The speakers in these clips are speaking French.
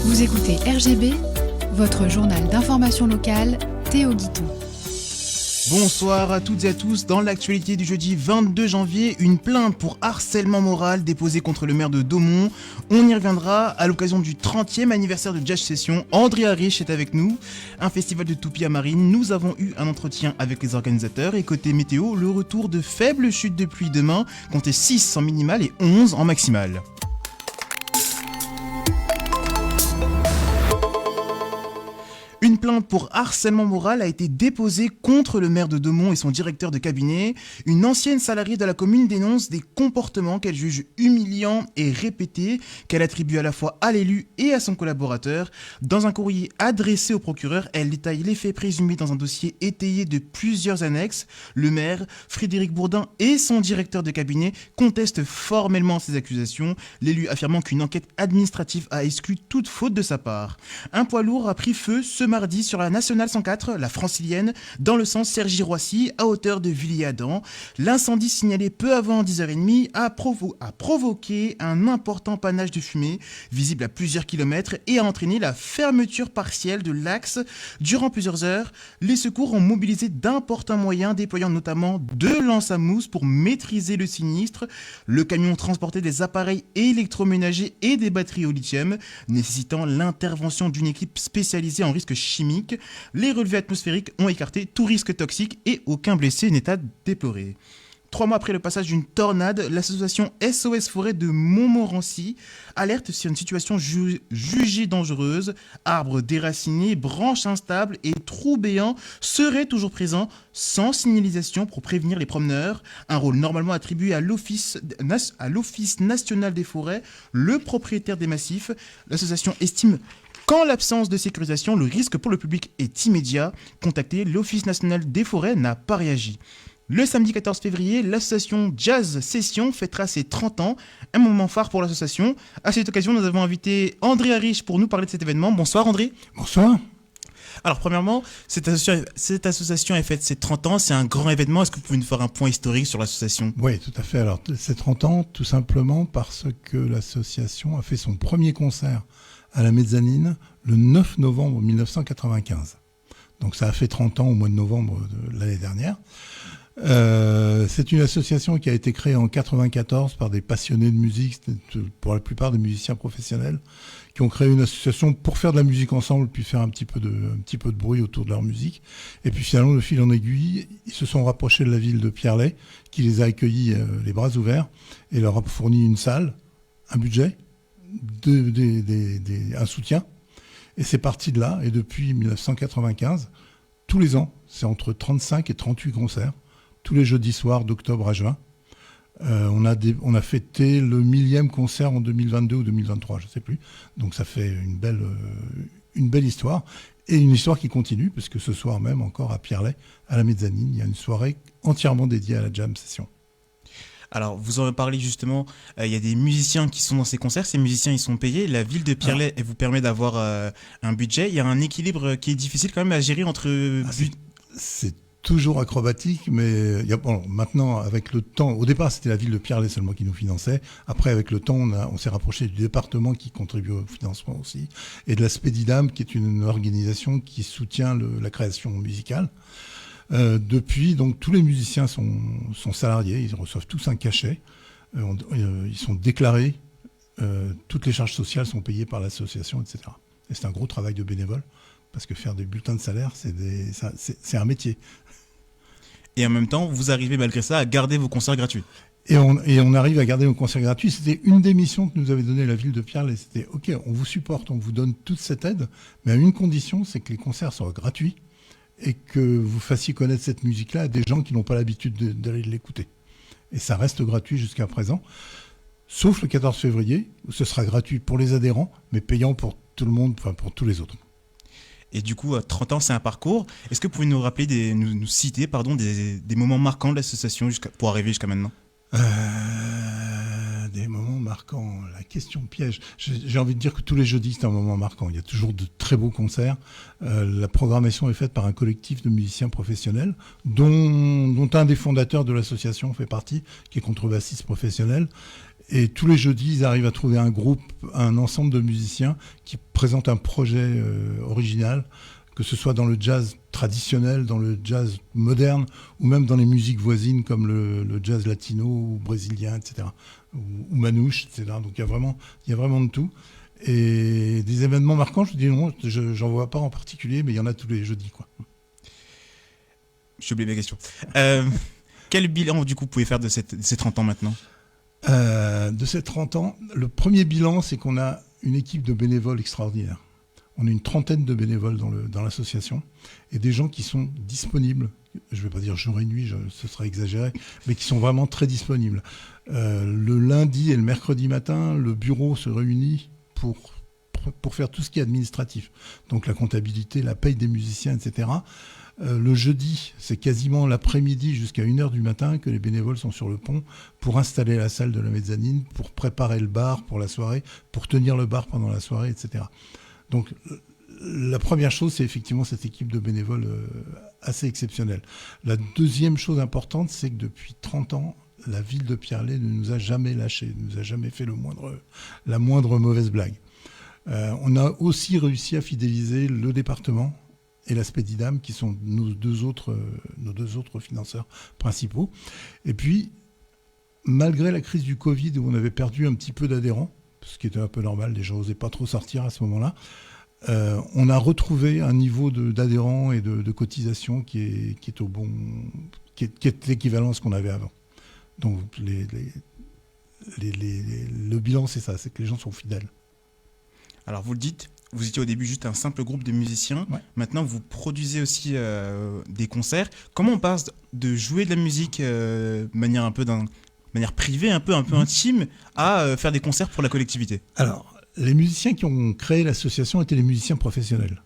Vous écoutez RGB, votre journal d'information locale, Théo Guiton. Bonsoir à toutes et à tous. Dans l'actualité du jeudi 22 janvier, une plainte pour harcèlement moral déposée contre le maire de Daumont. On y reviendra à l'occasion du 30e anniversaire de Jazz Session. Andrea Rich est avec nous. Un festival de toupie à Marine. Nous avons eu un entretien avec les organisateurs. Et côté météo, le retour de faibles chutes de pluie demain. Comptez 6 en minimal et 11 en maximal. Une plainte pour harcèlement moral a été déposée contre le maire de Daumont et son directeur de cabinet. Une ancienne salariée de la commune dénonce des comportements qu'elle juge humiliants et répétés, qu'elle attribue à la fois à l'élu et à son collaborateur. Dans un courrier adressé au procureur, elle détaille les faits présumés dans un dossier étayé de plusieurs annexes. Le maire, Frédéric Bourdin, et son directeur de cabinet contestent formellement ces accusations, l'élu affirmant qu'une enquête administrative a exclu toute faute de sa part. Un poids lourd a pris feu ce mardi sur la nationale 104, la francilienne, dans le sens Cergy-Roissy, à hauteur de Villiers-Adam. L'incendie signalé peu avant 10h30 a provoqué un important panache de fumée, visible à plusieurs kilomètres, et a entraîné la fermeture partielle de l'axe durant plusieurs heures. Les secours ont mobilisé d'importants moyens, déployant notamment 2 lances à mousse pour maîtriser le sinistre. Le camion transportait des appareils électroménagers et des batteries au lithium, nécessitant l'intervention d'une équipe spécialisée en risques chimiques. Les relevés atmosphériques ont écarté tout risque toxique et aucun blessé n'est à déplorer. 3 mois après le passage d'une tornade, l'association SOS Forêt de Montmorency alerte sur une situation jugée dangereuse. Arbres déracinés, branches instables et trous béants seraient toujours présents sans signalisation pour prévenir les promeneurs. Un rôle normalement attribué à l'Office national des forêts, le propriétaire des massifs. L'association estime qu'en l'absence de sécurisation, le risque pour le public est immédiat. Contacté, l'Office national des forêts n'a pas réagi. Le samedi 14 février, l'association Jazz Session fêtera ses 30 ans, un moment phare pour l'association. À cette occasion, nous avons invité Andrea Rich pour nous parler de cet événement. Bonsoir André. Bonsoir. Alors premièrement, cette association est fête ses 30 ans, c'est un grand événement. Est-ce que vous pouvez nous faire un point historique sur l'association ? Oui, tout à fait. Alors c'est 30 ans tout simplement parce que l'association a fait son premier concert à la mezzanine le 9 novembre 1995. Donc ça a fait 30 ans au mois de novembre de l'année dernière. C'est une association qui a été créée en 1994 par des passionnés de musique, pour la plupart des musiciens professionnels, qui ont créé une association pour faire de la musique ensemble, puis faire un petit peu de bruit autour de leur musique. Et puis finalement, de fil en aiguille, ils se sont rapprochés de la ville de Pierrelet, qui les a accueillis les bras ouverts, et leur a fourni une salle, un budget, un soutien. Et c'est parti de là, et depuis 1995, tous les ans, c'est entre 35 et 38 concerts, tous les jeudis soirs d'octobre à juin. On a fêté le 1000e concert en 2022 ou 2023, je ne sais plus. Donc ça fait une belle histoire. Et une histoire qui continue, parce que ce soir même, encore à Pierrelet, à la mezzanine, il y a une soirée entièrement dédiée à la jam session. Alors, vous en parlez justement, il y a des musiciens qui sont dans ces concerts, ces musiciens ils sont payés, la ville de Pierrelet elle vous permet d'avoir un budget, il y a un équilibre qui est difficile quand même à gérer entre... C'est toujours acrobatique, mais maintenant, avec le temps, au départ c'était la ville de Pierrelet seulement qui nous finançait, après avec le temps on s'est rapproché du département qui contribue au financement aussi, et de la Spédidam qui est une organisation qui soutient la création musicale. Depuis, donc, tous les musiciens sont salariés, ils reçoivent tous un cachet, ils sont déclarés, toutes les charges sociales sont payées par l'association, etc. Et c'est un gros travail de bénévole, parce que faire des bulletins de salaire, c'est un métier. Et en même temps, vous arrivez malgré ça à garder vos concerts gratuits. Et on arrive à garder nos concerts gratuits. C'était une des missions que nous avait donné la ville de Pierrelet. C'était, OK, on vous supporte, on vous donne toute cette aide, mais à une condition, c'est que les concerts soient gratuits, et que vous fassiez connaître cette musique-là à des gens qui n'ont pas l'habitude d'aller l'écouter. Et ça reste gratuit jusqu'à présent, sauf le 14 février, où ce sera gratuit pour les adhérents, mais payant pour tout le monde, enfin pour tous les autres. Et du coup, 30 ans, c'est un parcours. Est-ce que vous pouvez nous rappeler, nous citer des moments marquants de l'association pour arriver jusqu'à maintenant ? Des moments marquants, la question piège. J'ai envie de dire que tous les jeudis, c'est un moment marquant. Il y a toujours de très beaux concerts. La programmation est faite par un collectif de musiciens professionnels, dont un des fondateurs de l'association fait partie, qui est contrebassiste professionnel. Et tous les jeudis, ils arrivent à trouver un groupe, un ensemble de musiciens qui présentent un projet original, que ce soit dans le jazz traditionnel, dans le jazz moderne, ou même dans les musiques voisines comme le jazz latino ou brésilien, etc. Ou manouche, etc. Donc il y a vraiment de tout. Et des événements marquants, je dis non, j'en vois pas en particulier, mais il y en a tous les jeudis, quoi. J'ai oublié ma question. Quel bilan, du coup, vous pouvez faire de ces 30 ans maintenant ? De ces 30 ans, le premier bilan, c'est qu'on a une équipe de bénévoles extraordinaire. On a une trentaine de bénévoles dans l'association et des gens qui sont disponibles. Je ne vais pas dire jour et nuit, ce serait exagéré, mais qui sont vraiment très disponibles. Le lundi et le mercredi matin, le bureau se réunit pour faire tout ce qui est administratif. Donc la comptabilité, la paye des musiciens, etc. Le jeudi, c'est quasiment l'après-midi jusqu'à 1h du matin que les bénévoles sont sur le pont pour installer la salle de la mezzanine, pour préparer le bar pour la soirée, pour tenir le bar pendant la soirée, etc. Donc la première chose, c'est effectivement cette équipe de bénévoles assez exceptionnelle. La deuxième chose importante, c'est que depuis 30 ans, la ville de Pierrelet ne nous a jamais lâchés, ne nous a jamais fait la moindre mauvaise blague. On a aussi réussi à fidéliser le département et la Spédidam, qui sont nos deux autres financeurs principaux. Et puis, malgré la crise du Covid, où on avait perdu un petit peu d'adhérents, ce qui était un peu normal, les gens n'osaient pas trop sortir à ce moment-là, on a retrouvé un niveau d'adhérents et de cotisation qui est l'équivalent à ce qu'on avait avant. Donc, le bilan, c'est ça, c'est que les gens sont fidèles. Alors, vous le dites, vous étiez au début juste un simple groupe de musiciens. Ouais. Maintenant, vous produisez aussi des concerts. Comment on passe de jouer de la musique de manière privée, un peu intime, à faire des concerts pour la collectivité ? Alors, les musiciens qui ont créé l'association étaient les musiciens professionnels.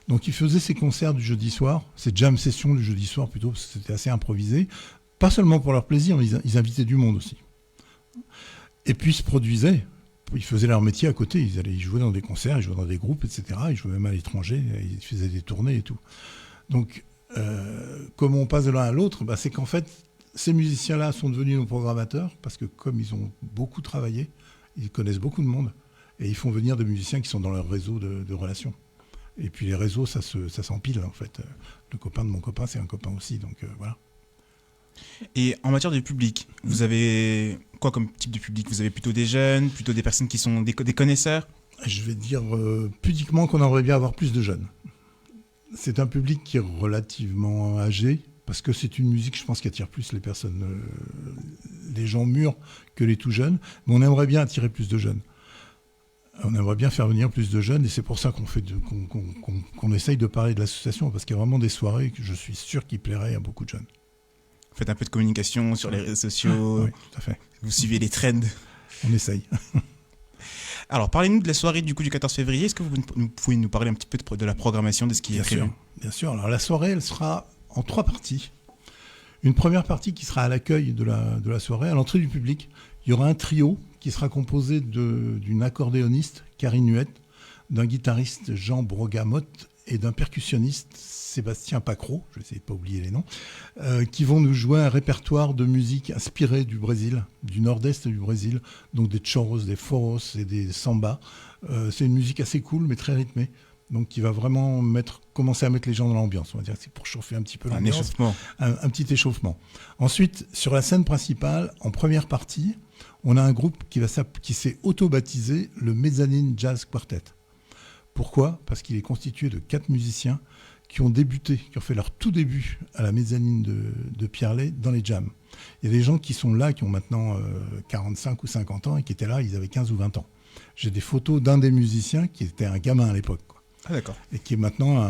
Donc, ils faisaient ces concerts du jeudi soir, ces jam sessions du jeudi soir plutôt, parce que c'était assez improvisé. Pas seulement pour leur plaisir, mais ils invitaient du monde aussi. Et puis, ils se produisaient. Ils faisaient leur métier à côté, ils jouaient dans des concerts, ils jouaient dans des groupes, etc. Ils jouaient même à l'étranger, ils faisaient des tournées et tout. Donc, comment on passe de l'un à l'autre, c'est qu'en fait, ces musiciens-là sont devenus nos programmateurs, parce que comme ils ont beaucoup travaillé, ils connaissent beaucoup de monde, et ils font venir des musiciens qui sont dans leur réseau de relations. Et puis les réseaux, ça s'empile, en fait. Le copain de mon copain, c'est un copain aussi, donc voilà. Et en matière de public, vous avez quoi comme type de public ? Vous avez plutôt des jeunes, plutôt des personnes qui sont des connaisseurs ? Je vais dire pudiquement qu'on aimerait bien avoir plus de jeunes. C'est un public qui est relativement âgé, parce que c'est une musique, je pense, qui attire plus les personnes, les gens mûrs que les tout jeunes. Mais on aimerait bien attirer plus de jeunes. On aimerait bien faire venir plus de jeunes, et c'est pour ça qu'on essaye de parler de l'association, parce qu'il y a vraiment des soirées que je suis sûr qui plairaient à beaucoup de jeunes. Vous faites un peu de communication sur les réseaux sociaux. Oui, tout à fait. Vous suivez les trends. On essaye. Alors, parlez-nous de la soirée du 14 février. Est-ce que vous pouvez nous parler un petit peu de la programmation, de ce qui est prévu ? Bien sûr. Alors, la soirée, elle sera en 3 parties. Une première partie qui sera à l'accueil de la soirée, à l'entrée du public. Il y aura un trio qui sera composé d'une accordéoniste, Karine Huette, d'un guitariste, Jean Brogamotte, et d'un percussionniste, Sébastien Pacro, je vais essayer de ne pas oublier les noms, qui vont nous jouer un répertoire de musique inspiré du Brésil, du nord-est du Brésil, donc des choros, des foros et des sambas. C'est une musique assez cool, mais très rythmée, donc qui va vraiment commencer à mettre les gens dans l'ambiance. On va dire que c'est pour chauffer un petit peu l'ambiance. Un échauffement. Un petit échauffement. Ensuite, sur la scène principale, en première partie, on a un groupe qui s'est auto-baptisé le Mezzanine Jazz Quartet. Pourquoi ? Parce qu'il est constitué de 4 musiciens qui ont fait leur tout début à la mezzanine de Pierrelet dans les jams. Il y a des gens qui sont là, qui ont maintenant 45 ou 50 ans et qui étaient là, ils avaient 15 ou 20 ans. J'ai des photos d'un des musiciens qui était un gamin à l'époque. Ah d'accord. Et qui est maintenant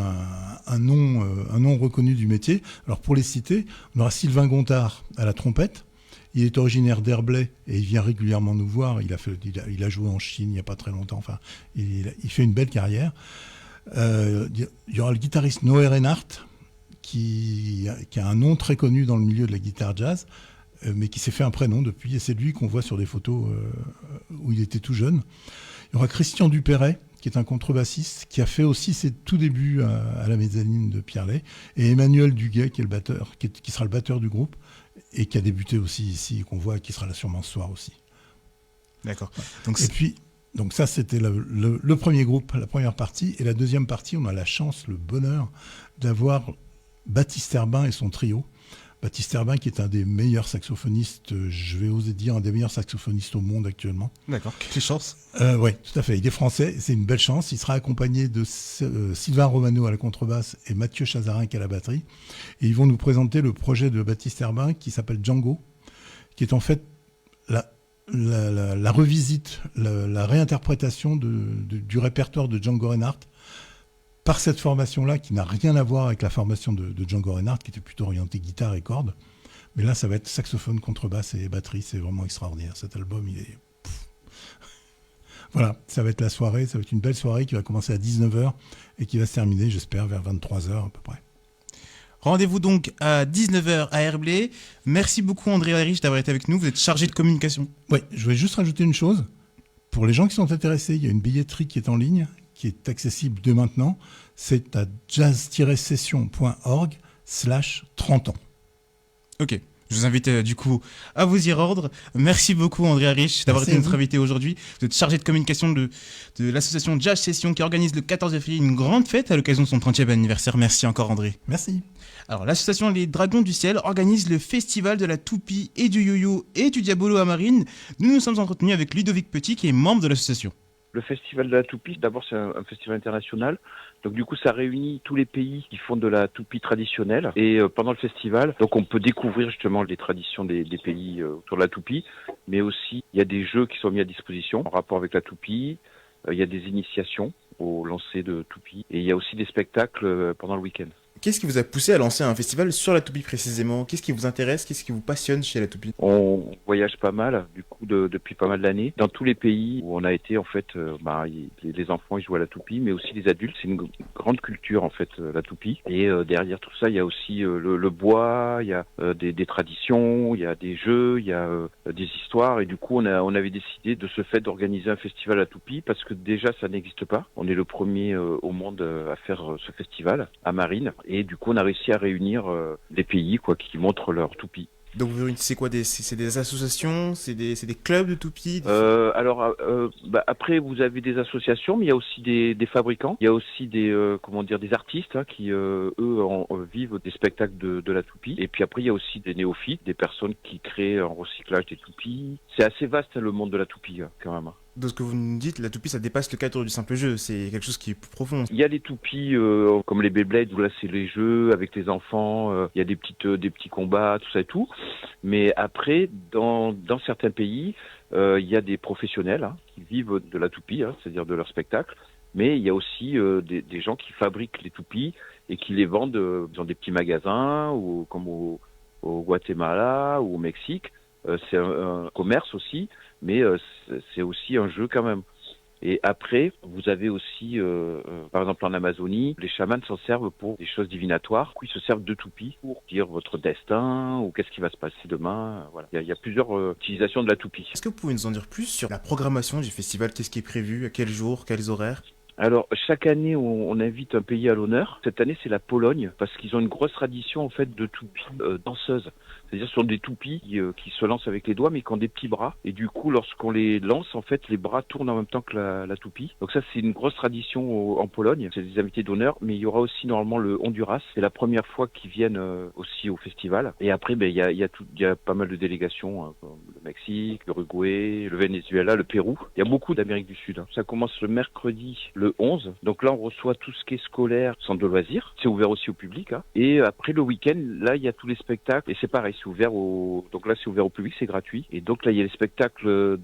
un nom reconnu du métier. Alors pour les citer, on aura Sylvain Gontard à la trompette. Il est originaire d'Herblay et il vient régulièrement nous voir. Il a joué en Chine il n'y a pas très longtemps. Enfin, il fait une belle carrière. Il y aura le guitariste Noé Reinhardt qui a un nom très connu dans le milieu de la guitare jazz, mais qui s'est fait un prénom depuis. Et c'est lui qu'on voit sur des photos où il était tout jeune. Il y aura Christian Dupéret, qui est un contrebassiste, qui a fait aussi ses tout débuts à la mezzanine de Pierrelet. Et Emmanuel Duguet, qui est le batteur, qui sera le batteur du groupe, et qui a débuté aussi ici, et qu'on voit, qui sera là sûrement ce soir aussi. D'accord. Et puis, donc ça, c'était le premier groupe, la première partie. Et la deuxième partie, on a la chance, le bonheur d'avoir Baptiste Herbin et son trio. Baptiste Herbin, qui est un des meilleurs saxophonistes, je vais oser dire, un des meilleurs saxophonistes au monde actuellement. D'accord, quelle chance. Oui, tout à fait. Il est français, c'est une belle chance. Il sera accompagné de Sylvain Romano à la contrebasse et Mathieu Chazarinck à la batterie. Et ils vont nous présenter le projet de Baptiste Herbin qui s'appelle Django, qui est en fait la revisite, la réinterprétation du répertoire de Django Reinhardt par cette formation-là qui n'a rien à voir avec la formation de Django Reinhardt qui était plutôt orientée guitare et cordes. Mais là, ça va être saxophone, contrebasse et batterie. C'est vraiment extraordinaire. Cet album, il est... Voilà, ça va être la soirée. Ça va être une belle soirée qui va commencer à 19h et qui va se terminer, j'espère, vers 23h à peu près. Rendez-vous donc à 19h à Herblay. Merci beaucoup André Ayrich d'avoir été avec nous. Vous êtes chargé de communication. Oui, je vais juste rajouter une chose. Pour les gens qui sont intéressés, il y a une billetterie qui est en ligne, qui est accessible dès maintenant. C'est à jazz-session.org/30 ans. Ok. Je vous invite du coup à vous y rendre. Merci beaucoup André Ayrich d'avoir été notre invité aujourd'hui. Vous êtes chargé de communication de l'association Jazz Session qui organise le 14 février une grande fête à l'occasion de son 30e anniversaire. Merci encore André. Merci. Alors l'association Les Dragons du Ciel organise le festival de la toupie et du yo-yo et du diabolo à Marines. Nous nous sommes entretenus avec Ludovic Petit qui est membre de l'association. Le festival de la toupie, d'abord c'est un festival international. Donc du coup ça réunit tous les pays qui font de la toupie traditionnelle. Et pendant le festival, donc on peut découvrir justement les traditions des pays autour de la toupie. Mais aussi il y a des jeux qui sont mis à disposition en rapport avec la toupie. Il y a des initiations au lancer de toupie. Et il y a aussi des spectacles pendant le week-end. Qu'est-ce qui vous a poussé à lancer un festival sur la toupie précisément ? Qu'est-ce qui vous intéresse ? Qu'est-ce qui vous passionne chez la toupie ? On voyage pas mal, du coup, depuis pas mal d'années. Dans tous les pays où on a été, en fait, les enfants ils jouent à la toupie, mais aussi les adultes. C'est une grande culture, en fait, la toupie. Et derrière tout ça, il y a aussi le bois, il y a des traditions, il y a des jeux, il y a des histoires. Et du coup, on avait décidé de ce fait d'organiser un festival à la toupie parce que déjà, ça n'existe pas. On est le premier au monde à faire ce festival à Marines. Et du coup, on a réussi à réunir des pays qui montrent leur toupie. Donc c'est quoi c'est des associations, c'est des clubs de toupies Après vous avez des associations, mais il y a aussi des fabricants, il y a aussi des artistes qui vivent des spectacles de la toupie. Et puis après il y a aussi des néophytes, des personnes qui créent un recyclage des toupies. C'est assez vaste le monde de la toupie quand même. De ce que vous nous dites, la toupie ça dépasse le cadre du simple jeu, c'est quelque chose qui est plus profond. Il y a des toupies comme les Beyblade où là c'est les jeux avec les enfants, il y a des petits combats, tout ça et tout. Mais après, dans certains pays, il y a des professionnels qui vivent de la toupie, c'est-à-dire de leur spectacle. Mais il y a aussi des gens qui fabriquent les toupies et qui les vendent dans des petits magasins ou comme au Guatemala ou au Mexique. C'est un commerce aussi, mais c'est aussi un jeu quand même. Et après, vous avez aussi, par exemple en Amazonie, les chamans s'en servent pour des choses divinatoires. Ils se servent de toupies pour dire votre destin ou qu'est-ce qui va se passer demain. Voilà. Il y a plusieurs utilisations de la toupie. Est-ce que vous pouvez nous en dire plus sur la programmation du festival ? Qu'est-ce qui est prévu ? À quel jour ? Quels horaires ? Alors, chaque année, on invite un pays à l'honneur. Cette année, c'est la Pologne, parce qu'ils ont une grosse tradition, en fait, de toupies danseuses. C'est-à-dire, ce sont des toupies qui se lancent avec les doigts, mais qui ont des petits bras. Et du coup, lorsqu'on les lance, en fait, les bras tournent en même temps que la toupie. Donc ça, c'est une grosse tradition en Pologne. C'est des invités d'honneur, mais il y aura aussi, normalement, le Honduras. C'est la première fois qu'ils viennent aussi au festival. Et après, il y a pas mal de délégations, comme le Mexique, l'Uruguay, le Venezuela, le Pérou. Il y a beaucoup d'Amérique du Sud. Ça commence le mercredi, le 11. Donc là, on reçoit tout ce qui est scolaire, centre de loisirs. C'est ouvert aussi au public. Et après, le week-end, là, il y a tous les spectacles. Et c'est pareil, c'est ouvert donc là, c'est ouvert au public, c'est gratuit. Et donc là, il y a les spectacles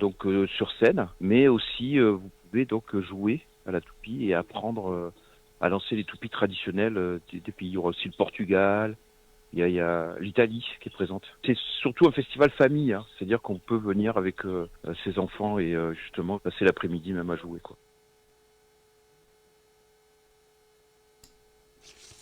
sur scène. Mais aussi, vous pouvez donc jouer à la toupie et apprendre à lancer les toupies traditionnelles des pays. Il y aura aussi le Portugal. Il y a l'Italie qui est présente. C'est surtout un festival famille. C'est-à-dire qu'on peut venir avec ses enfants et justement passer l'après-midi même à jouer, quoi.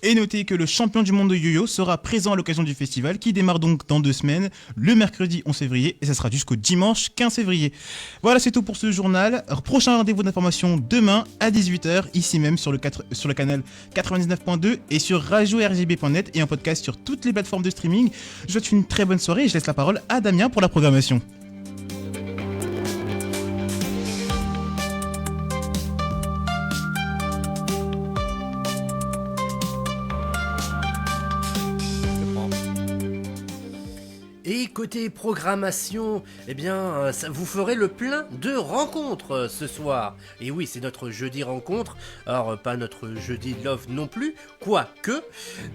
Et notez que le champion du monde de yo-yo sera présent à l'occasion du festival qui démarre donc dans 2 semaines, le mercredi 11 février et ça sera jusqu'au dimanche 15 février. Voilà, c'est tout pour ce journal. Prochain rendez-vous d'information demain à 18h, ici même sur le canal 99.2 et sur radio-rgb.net et en podcast sur toutes les plateformes de streaming. Je vous souhaite une très bonne soirée et je laisse la parole à Damien pour la programmation. côté programmation, eh bien, vous ferez le plein de rencontres ce soir. Et oui, c'est notre jeudi rencontre, alors pas notre jeudi love non plus, quoique.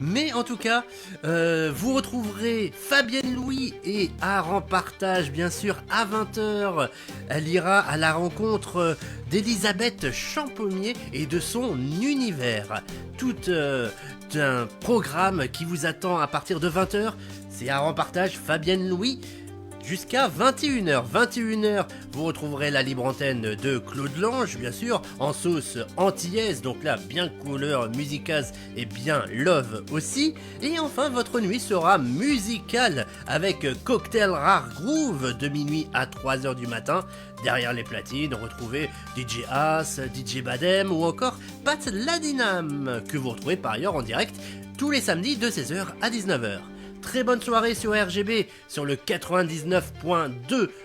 Mais en tout cas, vous retrouverez Fabienne Louis et Art en partage, bien sûr, à 20h. Elle ira à la rencontre d'Elisabeth Champommier et de son univers. Tout un programme qui vous attend à partir de 20h. C'est Art en partage, Fabienne Louis, jusqu'à 21h. 21h, vous retrouverez la libre antenne de Claude Lange, bien sûr, en sauce antillaise, donc là, bien couleur musicase et bien love aussi. Et enfin, votre nuit sera musicale avec Cocktail Rare Groove de minuit à 3h du matin. Derrière les platines, retrouvez DJ As, DJ Badem ou encore Pat Ladinam, que vous retrouvez par ailleurs en direct tous les samedis de 16h à 19h. Très bonne soirée sur RGB, sur le 99.2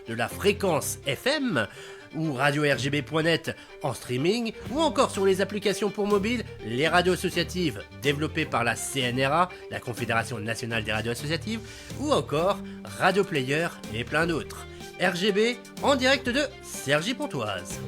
de la fréquence FM, ou radio-rgb.net en streaming, ou encore sur les applications pour mobile, les radios associatives développées par la CNRA, la Confédération nationale des radios associatives, ou encore Radio Player et plein d'autres. RGB en direct de Cergy-Pontoise.